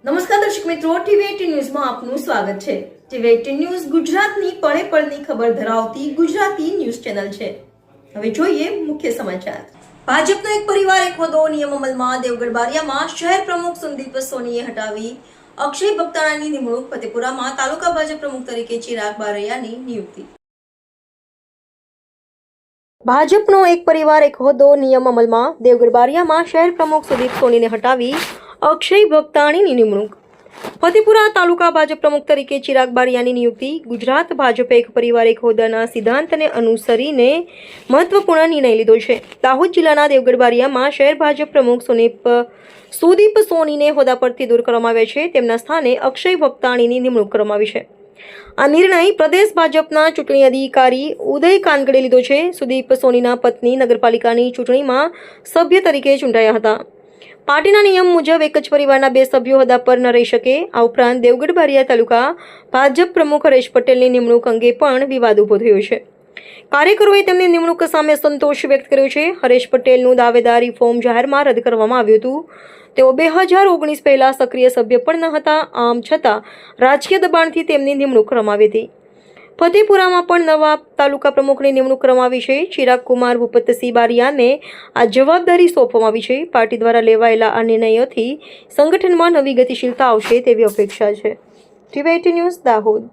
નમસ્કાર દર્શક મિત્રો, ટીવી18 ન્યૂઝમાં આપનું સ્વાગત છે। ટીવી18 ન્યૂઝ ગુજરાતની પળે પળની ખબર ધરાવતી ગુજરાતી ન્યૂઝ ચેનલ છે। હવે જોઈએ મુખ્ય સમાચાર। ભાજપનો એક પરિવાર એક હોદ્દો નિયમ અમલમાં દેવગઢ બારિયામાં શહેર પ્રમુખ સંદીપ સોનીએ હટાવી અક્ષય બગદાણાની નિમણૂક। ફતેપુરામાં તાલુકા ભાજપ પ્રમુખ તરીકે ચિરાગ બારૈયાની નિયુક્તિ। ભાજપનો એક પરિવાર એક હોદ્દો નિયમ અમલમાં દેવગઢ બારિયામાં શહેર પ્રમુખ સંદીપ સોનીને હટાવી અક્ષય ભક્તાણીની નિમણૂક। ફતેપુરા તાલુકા ભાજપ પ્રમુખ તરીકે ચિરાગ બારિયાની નિયુક્તિ। ગુજરાત ભાજપે એક પરિવાર એક હોદ્દાના સિદ્ધાંતને અનુસરીને મહત્વપૂર્ણ નિર્ણય લીધો છે। દાહોદ જિલ્લાના દેવગઢ બારિયામાં શહેર ભાજપ પ્રમુખ સુદીપ સોનીને હોદ્દા પરથી દૂર કરવામાં આવ્યા છે। તેમના સ્થાને અક્ષય ભક્તાણીની નિમણૂક કરવામાં આવી છે। આ નિર્ણય પ્રદેશ ભાજપના ચૂંટણી અધિકારી ઉદય કાનગડે લીધો છે। સુદીપ સોનીના પત્ની નગરપાલિકાની ચૂંટણીમાં સભ્ય તરીકે ચૂંટાયા હતા। પાર્ટીના નિયમ મુજબ એક જ પરિવારના બે સભ્યો હોદ્દા પર ન રહી શકે। આ ઉપરાંત દેવગઢ બારિયા તાલુકા ભાજપ પ્રમુખ હરેશ પટેલની નિમણૂક અંગે પણ વિવાદ ઉભો થયો છે। કાર્યકરોએ તેમની નિમણૂક સામે સંતોષ વ્યક્ત કર્યો છે। હરેશ પટેલનું દાવેદારી ફોર્મ જાહેરમાં રદ કરવામાં આવ્યું હતું। તેઓ 2019 પહેલા સક્રિય સભ્ય પણ ન હતા। આમ છતાં રાજકીય દબાણથી તેમની નિમણૂક કરવામાં આવી હતી। ફતેપુરામાં પણ નવા તાલુકા પ્રમુખની નિમણૂક કરવામાં આવી છે। ચિરાગ કુમાર ભૂપતસિંહ બારિયાને આ જવાબદારી સોંપવામાં આવી છે। પાર્ટી દ્વારા લેવાયેલા આ નિર્ણયોથી સંગઠનમાં નવી ગતિશીલતા આવશે તેવી અપેક્ષા છે। ટીવી18 ન્યૂઝ દાહોદ।